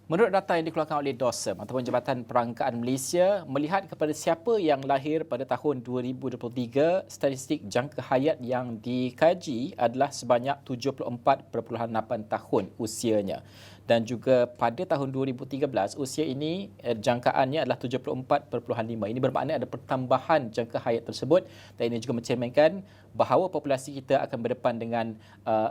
Menurut data yang dikeluarkan oleh DOSM ataupun Jabatan Perangkaan Malaysia, melihat kepada siapa yang lahir pada tahun 2023, statistik jangka hayat yang dikaji adalah sebanyak 74.8 tahun usianya. Dan juga pada tahun 2013, usia ini jangkaannya adalah 74.5. Ini bermakna ada pertambahan jangka hayat tersebut, dan ini juga mencerminkan bahawa populasi kita akan berdepan dengan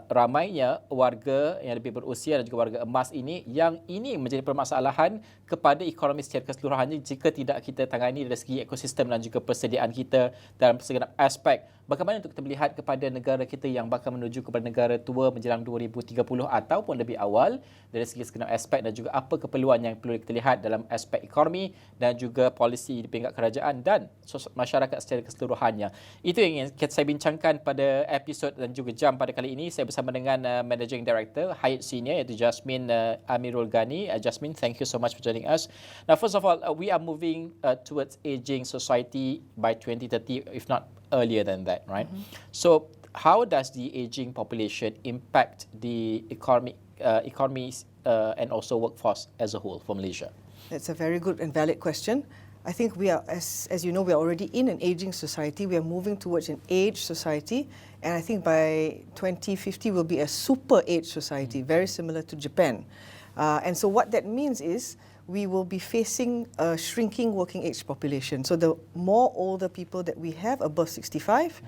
ramainya warga yang lebih berusia dan juga warga emas yang ini menjadi permasalahan kepada ekonomi secara keseluruhannya jika tidak kita tangani dari segi ekosistem dan juga persediaan kita dalam segenap aspek. Bagaimana untuk kita melihat kepada negara kita yang bakal menuju kepada negara tua menjelang 2030 ataupun lebih awal dari segi segenap aspek, dan juga apa keperluan yang perlu kita lihat dalam aspek ekonomi dan juga polisi di peringkat kerajaan dan masyarakat secara keseluruhannya. Itu yang ingin saya bincangkan pada episod dan juga jam pada kali ini. Saya bersama dengan Managing Director Hire.Seniors iaitu Jasmin Amirul Ghani. Jasmin, thank you so much for joining us. Now, first of all, we are moving towards aging society by 2030, if not earlier than that, right? So, how does the aging population impact the economies and also workforce as a whole for Malaysia? That's a very good and valid question. I think we are, as you know, we are already in an aging society. We are moving towards an aged society, and I think by 2050 we'll be a super aged society, very similar to Japan. And so what that means is we will be facing a shrinking working age population. So the more older people that we have above 65,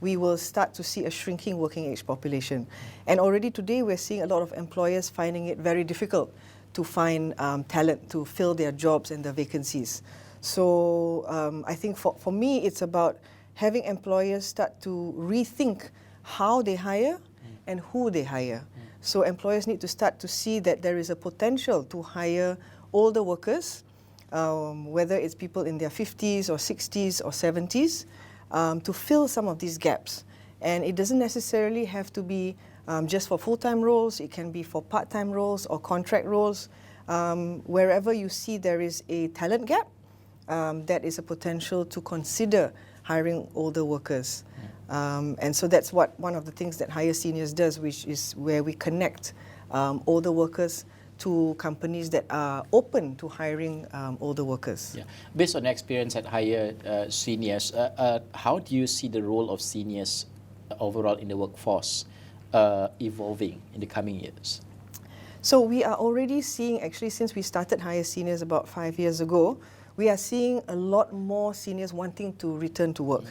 we will start to see a shrinking working age population. And already today we're seeing a lot of employers finding it very difficult to find talent to fill their jobs and their vacancies. So I think for me it's about having employers start to rethink how they hire and who they hire. So employers need to start to see that there is a potential to hire older workers, whether it's people in their 50s or 60s or 70s, to fill some of these gaps. And it doesn't necessarily have to be just for full-time roles. It can be for part-time roles or contract roles. Wherever you see there is a talent gap, that is a potential to consider hiring older workers. And so that's one of the things that Hire.Seniors does, which is where we connect older workers to companies that are open to hiring older workers. Yeah. Based on your experience at Hire.Seniors, how do you see the role of seniors overall in the workforce evolving in the coming years? So we are already seeing, actually since we started Hire.Seniors about 5 years ago, we are seeing a lot more seniors wanting to return to work.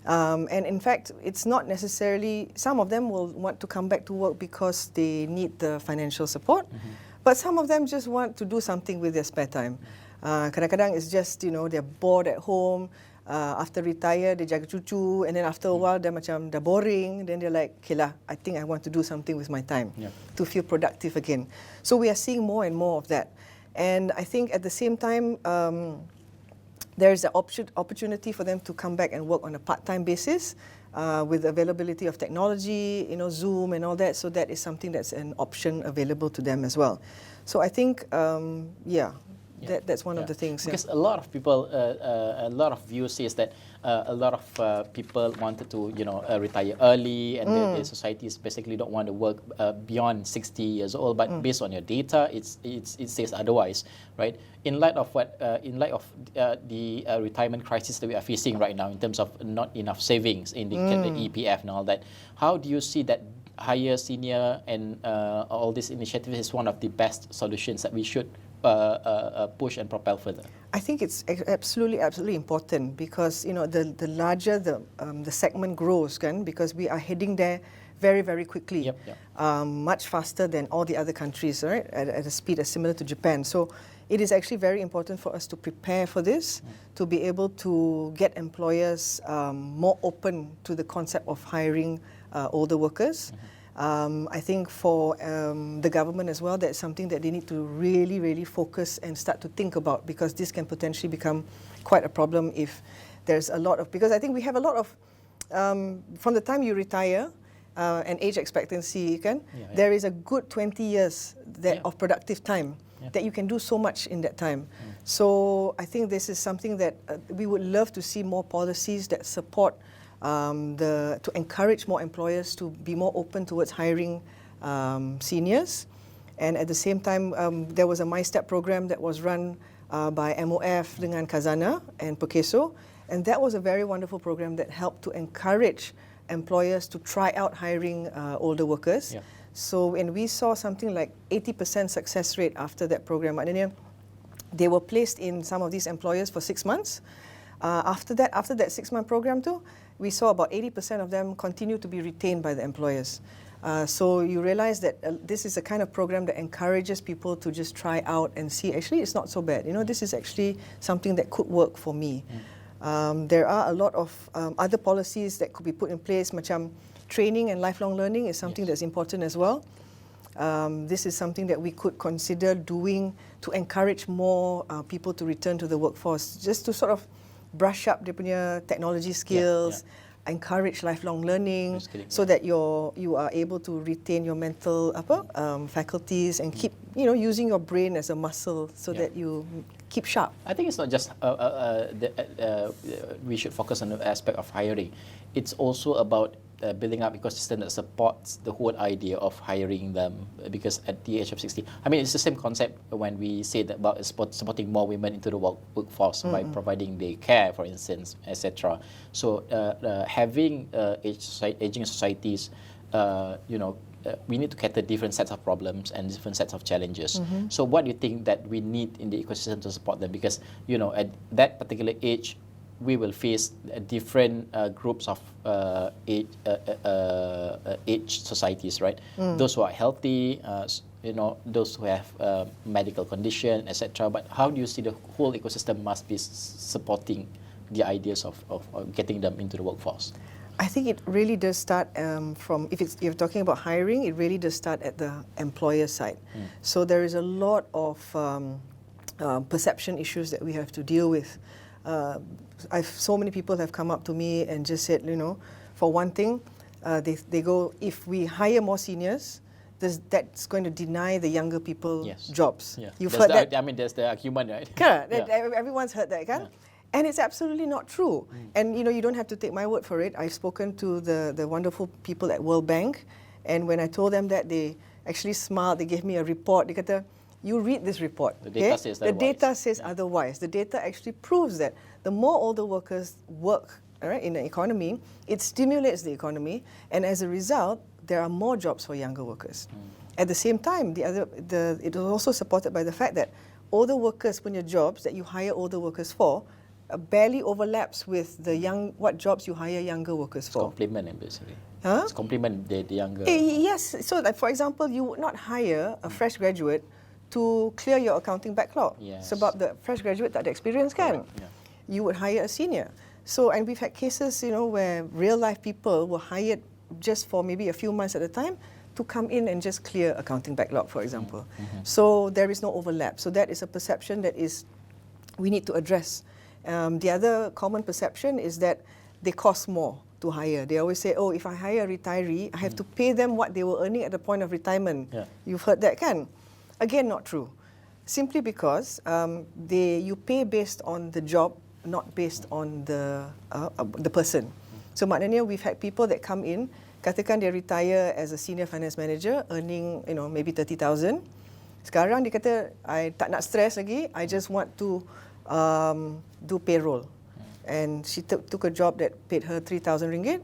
And in fact, it's not necessarily, some of them will want to come back to work because they need the financial support, but some of them just want to do something with their spare time. Kadang-kadang it's just, they're bored at home, after retire, they jaga cucu, and then after a while, they're dah boring, then they're like, okay lah, I think I want to do something with my time to feel productive again. So we are seeing more and more of that. And I think at the same time, there is an opportunity for them to come back and work on a part-time basis with availability of technology, Zoom and all that. So that is something that's an option available to them as well. So I think, that's one of the things. Because a lot of people, a lot of views says that a lot of people wanted to, retire early, and the societies basically don't want to work beyond 60 years old. But based on your data, it says otherwise, right? In light of the retirement crisis that we are facing right now, in terms of not enough savings in the EPF and all that, how do you see that Hire.Senior and all these initiatives is one of the best solutions that we should push and propel further? I think it's absolutely important, because the larger the segment grows, because we are heading there very, very quickly, much faster than all the other countries, right? At a speed as similar to Japan. So it is actually very important for us to prepare for this, to be able to get employers more open to the concept of hiring older workers. I think for the government as well, that's something that they need to really, really focus and start to think about, because this can potentially become quite a problem if there's a lot of, because I think we have a lot of, from the time you retire, and age expectancy, there is a good 20 years of productive time that you can do so much in that time. So I think this is something that we would love to see more policies that support to encourage more employers to be more open towards hiring seniors. And at the same time, there was a My Step program that was run by MOF dengan Khazanah and Perkeso. And that was a very wonderful program that helped to encourage employers to try out hiring older workers. Yeah. So, and we saw something like 80% success rate after that program. Maknanya, they were placed in some of these employers for 6 months. After that 6-month program too, we saw about 80% of them continue to be retained by the employers. So you realize that this is a kind of program that encourages people to just try out and see, actually it's not so bad. You know, this is actually something that could work for me. There are a lot of other policies that could be put in place, macam training and lifelong learning is something that's important as well. This is something that we could consider doing to encourage more people to return to the workforce, just to sort of brush up their punya technology skills, encourage lifelong learning, so that you are able to retain your mental faculties and keep using your brain as a muscle, so that you keep sharp. I think it's not just we should focus on the aspect of hiring. It's also about building up ecosystem that supports the whole idea of hiring them, because at the age of 60, I mean, it's the same concept when we say that about supporting more women into the workforce by providing the care, for instance, etc. So having aging societies, we need to cater different sets of problems and different sets of challenges. So what do you think that we need in the ecosystem to support them? Because at that particular age, we will face different groups of age societies, right? Those who are healthy, those who have medical condition, etc. But how do you see the whole ecosystem must be supporting the ideas of getting them into the workforce? I think it really does start from, if you're talking about hiring, it really does start at the employer side. So there is a lot of perception issues that we have to deal with. So many people have come up to me and just said, for one thing, they go, if we hire more seniors, that's going to deny the younger people jobs. Yeah. You've heard that? I mean, there's the argument, right? Correct. Everyone's heard that, kan? And it's absolutely not true. And you don't have to take my word for it. I've spoken to the wonderful people at World Bank, and when I told them that, they actually smiled. They gave me a report. They said, you read this report. The data says otherwise. The data says otherwise. The data actually proves that the more older workers work in the economy, it stimulates the economy, and as a result, there are more jobs for younger workers. At the same time, it is also supported by the fact that older workers, punya jobs that you hire older workers for, barely overlaps with what jobs you hire younger workers for. It's complement, basically. Huh? It's complement the younger. Yes. So, like, for example, you would not hire a fresh graduate to clear your accounting backlog. Sebab the fresh graduate tak ada experience, kan? You would hire a senior. So, and we've had cases, where real life people were hired just for maybe a few months at a time to come in and just clear accounting backlog, for example. So there is no overlap. So that is a perception that we need to address. The other common perception is that they cost more to hire. They always say, if I hire a retiree, I have to pay them what they were earning at the point of retirement. You've heard that, kan? Again, not true. Simply because you pay based on the job, not based on the person. So maknanya we've had people that come in, katakan they retire as a senior finance manager, earning maybe 30,000. Sekarang dia kata, I tak nak stress lagi, I just want to do payroll. And she took a job that paid her 3,000 ringgit,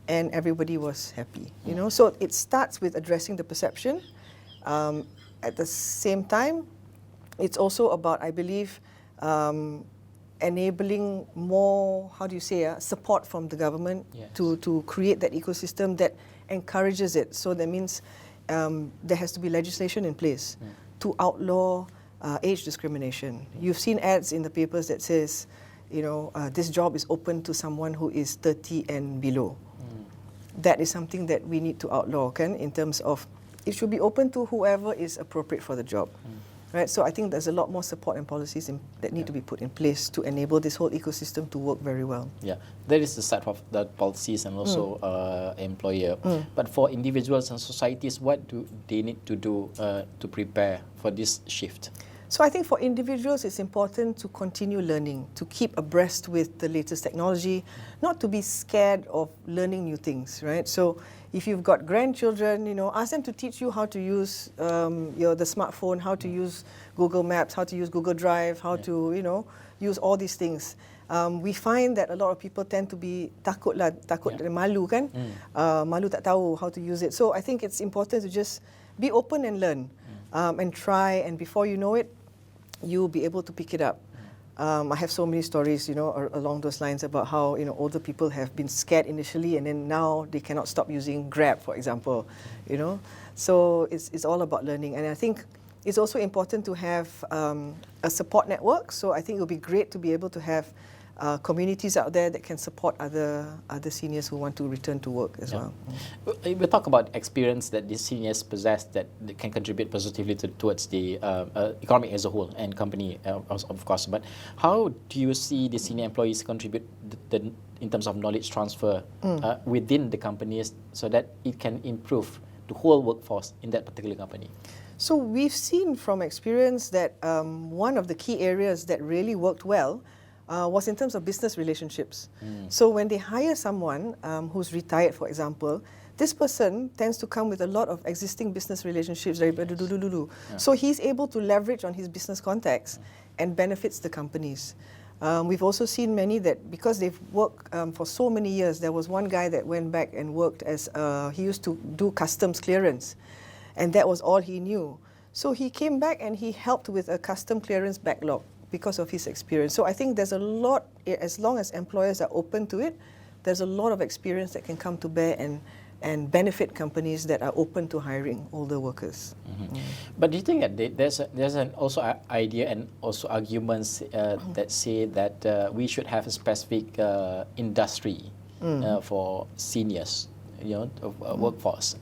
and everybody was happy. So it starts with addressing the perception. At the same time, it's also about, I believe, enabling more, support from the government to create that ecosystem that encourages it. So that means there has to be legislation in place to outlaw age discrimination. You've seen ads in the papers that says, this job is open to someone who is 30 and below. That is something that we need to outlaw, kan, in terms of it should be open to whoever is appropriate for the job. Right? So I think there's a lot more support and policies that need to be put in place to enable this whole ecosystem to work very well. Yeah, that is the side of the policies and also employer. But for individuals and societies, what do they need to do to prepare for this shift? So I think for individuals, it's important to continue learning, to keep abreast with the latest technology, not to be scared of learning new things, right? So If you've got grandchildren, ask them to teach you how to use the smartphone, how to use Google Maps, how to use Google Drive, how to, use all these things. We find that a lot of people tend to be takut malu kan, malu tak tahu how to use it. So I think it's important to just be open and learn, and try, and before you know it, you'll be able to pick it up. I have so many stories, along those lines about how, older people have been scared initially and then now they cannot stop using Grab, for example, So it's all about learning. And I think it's also important to have a support network. So I think it would be great to be able to have communities out there that can support other seniors who want to return to work as well. We talk about experience that these seniors possess that can contribute positively towards the economy as a whole and company, of course. But how do you see the senior employees contribute in terms of knowledge transfer within the companies so that it can improve the whole workforce in that particular company? So we've seen from experience that one of the key areas that really worked well was in terms of business relationships. So when they hire someone who's retired, for example, this person tends to come with a lot of existing business relationships. So he's able to leverage on his business contacts and benefits the companies. We've also seen many that because they've worked for so many years, there was one guy that went back and worked as, he used to do customs clearance, and that was all he knew. So he came back and he helped with a custom clearance backlog because of his experience. So I think there's a lot, as long as employers are open to it, there's a lot of experience that can come to bear and benefit companies that are open to hiring older workers. But do you think that there's an also idea and also arguments that say that we should have a specific industry for seniors, workforce?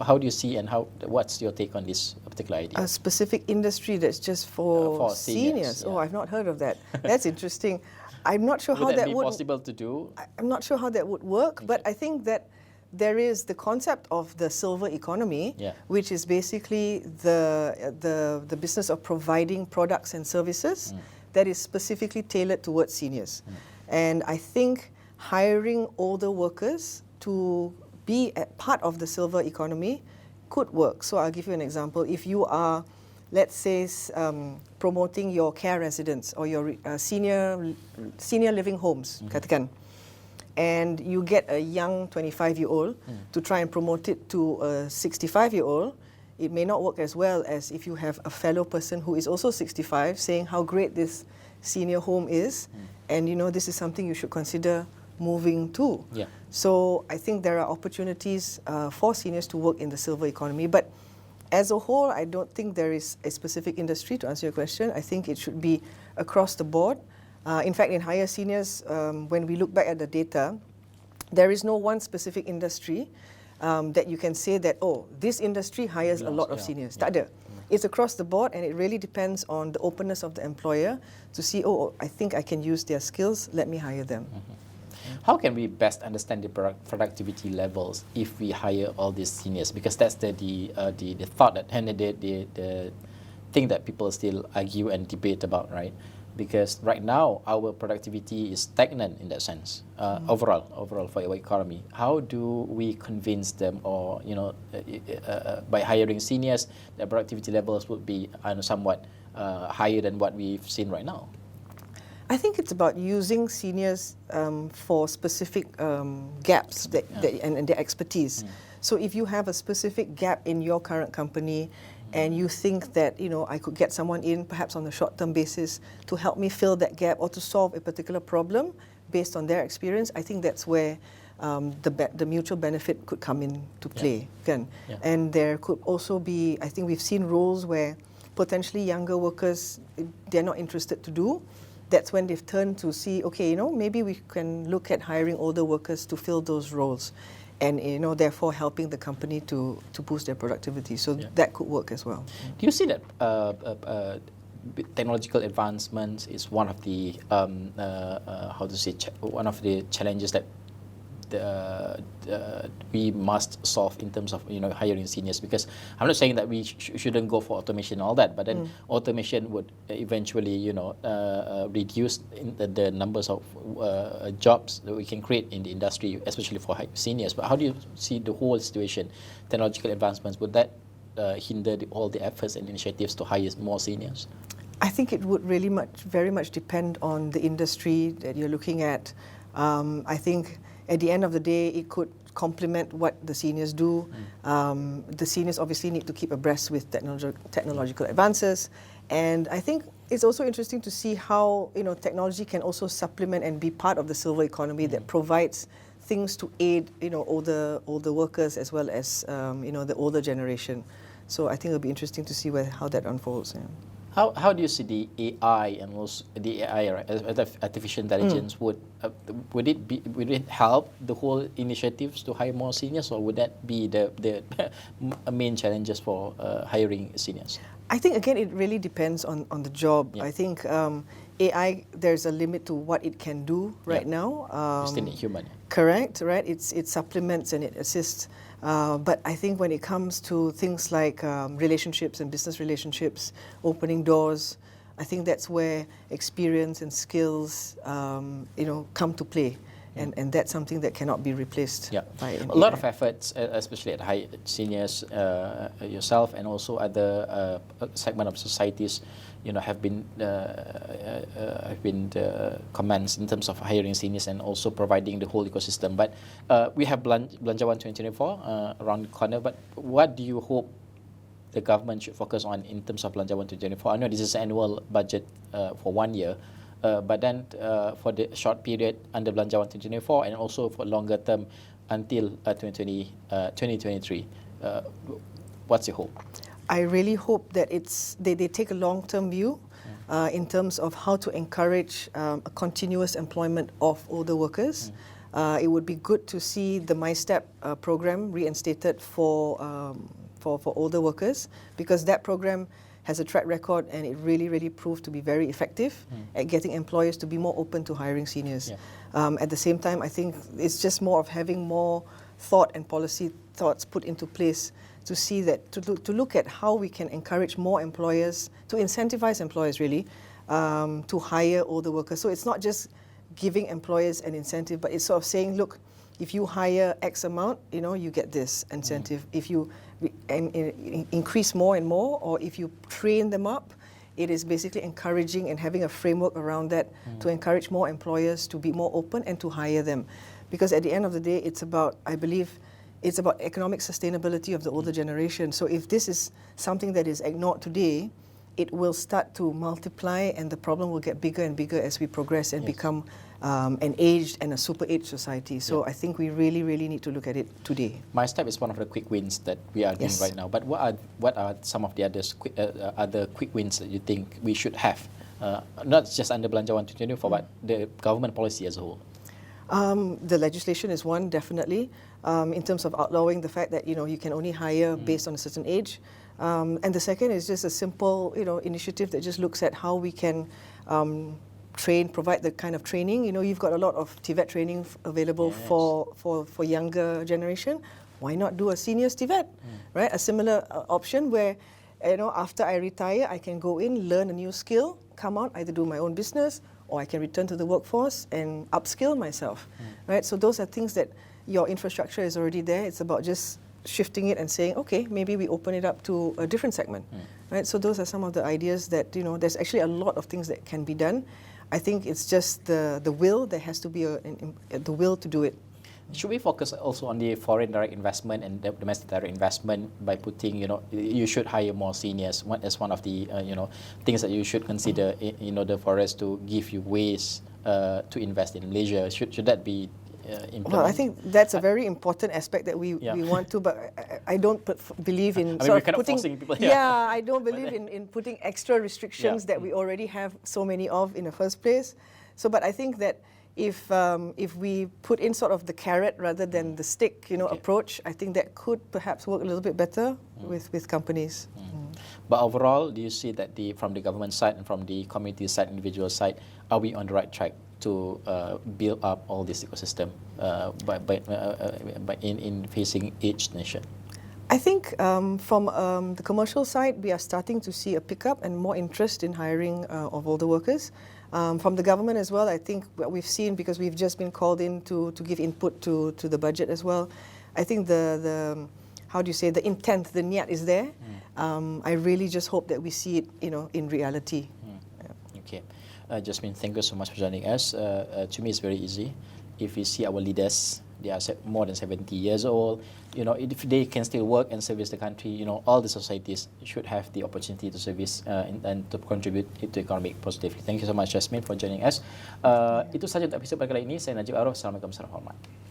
How do you see and what's your take on this particular idea? A specific industry that's just for seniors? Yeah. Oh, I've not heard of that. That's interesting. I'm not sure how that would would be possible to do. I'm not sure how that would work, but I think that there is the concept of the silver economy, which is basically the business of providing products and services that is specifically tailored towards seniors. And I think hiring older workers to be a part of the silver economy could work. So I'll give you an example. If you are, let's say, promoting your care residents or your senior living homes, katakan, and you get a young 25-year-old to try and promote it to a 65-year-old, it may not work as well as if you have a fellow person who is also 65 saying how great this senior home is, and this is something you should consider moving to. So I think there are opportunities for seniors to work in the silver economy. But as a whole, I don't think there is a specific industry, to answer your question. I think it should be across the board. In fact, in Hire.Seniors, when we look back at the data, there is no one specific industry that you can say that, this industry hires a lot of seniors. Tak ada. It's across the board, and it really depends on the openness of the employer to see, I think I can use their skills, let me hire them. How can we best understand the productivity levels if we hire all these seniors? Because that's the thought that, and the thing that people still argue and debate about, right? Because right now our productivity is stagnant in that sense, overall for our economy. How do we convince them, or by hiring seniors, the productivity levels would be somewhat higher than what we've seen right now? I think it's about using seniors for specific gaps and their expertise. So if you have a specific gap in your current company and you think that, I could get someone in perhaps on a short-term basis to help me fill that gap or to solve a particular problem based on their experience, I think that's where the mutual benefit could come into play. And there could also be, I think we've seen roles where potentially younger workers, they're not interested to do. That's when they've turned to see, maybe we can look at hiring older workers to fill those roles, and therefore helping the company to boost their productivity. So that could work as well. Do you see that technological advancements is one of the one of the challenges that we must solve in terms of hiring seniors? Because I'm not saying that we shouldn't go for automation and all that, but then automation would eventually reduce the numbers of jobs that we can create in the industry, especially for seniors. But how do you see the whole situation? Technological advancements, would that hinder all the efforts and initiatives to hire more seniors? I think it would really very much depend on the industry that you're looking at. I think at the end of the day, it could complement what the seniors do. The seniors obviously need to keep abreast with technological advances. And I think it's also interesting to see how technology can also supplement and be part of the silver economy that provides things to aid older workers as well as the older generation. So I think it'll be interesting to see how that unfolds. Yeah. How do you see the AI and also the AI, artificial intelligence? Would it help the whole initiatives to hire more seniors, or would that be the main challenges for hiring seniors? I think again it really depends on the job. Yeah. I think AI, there's a limit to what it can do right now. You still need human. Correct, right? It supplements and it assists. But I think when it comes to things like relationships and business relationships, opening doors, I think that's where experience and skills, come to play. And that's something that cannot be replaced by an a lot AI. of efforts, especially at high seniors, yourself, and also other segment of societies, have been comments in terms of hiring seniors and also providing the whole ecosystem. But we have Belanjawan 2024 around the corner. But what do you hope the government should focus on in terms of Belanjawan 2024? I know this is an annual budget for 1 year. But then for the short period under Belanjawan 2024 and also for longer term until 2023, what's your hope? I really hope that they take a long-term view in terms of how to encourage a continuous employment of older workers. It would be good to see the MyStep program reinstated for older workers, because that program has a track record and it really proved to be very effective at getting employers to be more open to hiring seniors. At the same time, I think it's just more of having more thought and policy thoughts put into place to see that, to look at how we can encourage more employers, to incentivize employers really, to hire older workers. So it's not just giving employers an incentive, but it's sort of saying, look, if you hire X amount, you get this incentive. If you increase more and more, or if you train them up, it is basically encouraging and having a framework around that to encourage more employers to be more open and to hire them. Because at the end of the day, it's about, I believe, it's about economic sustainability of the older generation. So if this is something that is ignored today, it will start to multiply and the problem will get bigger and bigger as we progress and become an aged and a super aged society. So I think we really need to look at it today. MyStep is one of the quick wins that we are doing right now. But what are some of the other quick wins that you think we should have? Not just under Belanjawan 2024, but the government policy as a whole. The legislation is one, definitely, in terms of outlawing the fact that you can only hire based on a certain age. And the second is just a simple initiative that just looks at how we can provide the kind of training. You've got a lot of TVET training available for younger generation. Why not do a seniors TVET, right? A similar option where after I retire, I can go in, learn a new skill, come out, either do my own business or I can return to the workforce and upskill myself, right? So those are things that your infrastructure is already there. It's about just shifting it and saying, okay, maybe we open it up to a different segment, right? So those are some of the ideas that, there's actually a lot of things that can be done. I think it's just the will. There has to be the will to do it. Should we focus also on the foreign direct investment and domestic direct investment by putting, you should hire more seniors as one of the, things that you should consider in order for us to give you ways to invest in Malaysia? Should that be implemented? Well, I think that's a very important aspect that we want to, but I don't believe in putting people. I don't believe in putting extra restrictions that we already have so many of in the first place. So, but I think that if we put in sort of the carrot rather than the stick, approach, I think that could perhaps work a little bit better with companies. But overall, do you see that from the government side and from the community side, individual side, are we on the right track to build up all this ecosystem in facing each nation? I think from the commercial side, we are starting to see a pickup and more interest in hiring of older workers. From the government as well, I think what we've seen, because we've just been called in to give input to the budget as well, I think the how do you say, the intent, the niyat is there. I really just hope that we see it, in reality. Yeah. Okay. Jasmin, thank you so much for joining us. To me, it's very easy. If we see our leaders, they are more than 70 years old. If they can still work and service the country, all the societies should have the opportunity to service and to contribute to economic positively. Thank you so much, Jasmin, for joining us. Itu saja untuk episod pada kali ini. Saya Najib Arif. Assalamualaikum warahmatullahi wabarakatuh.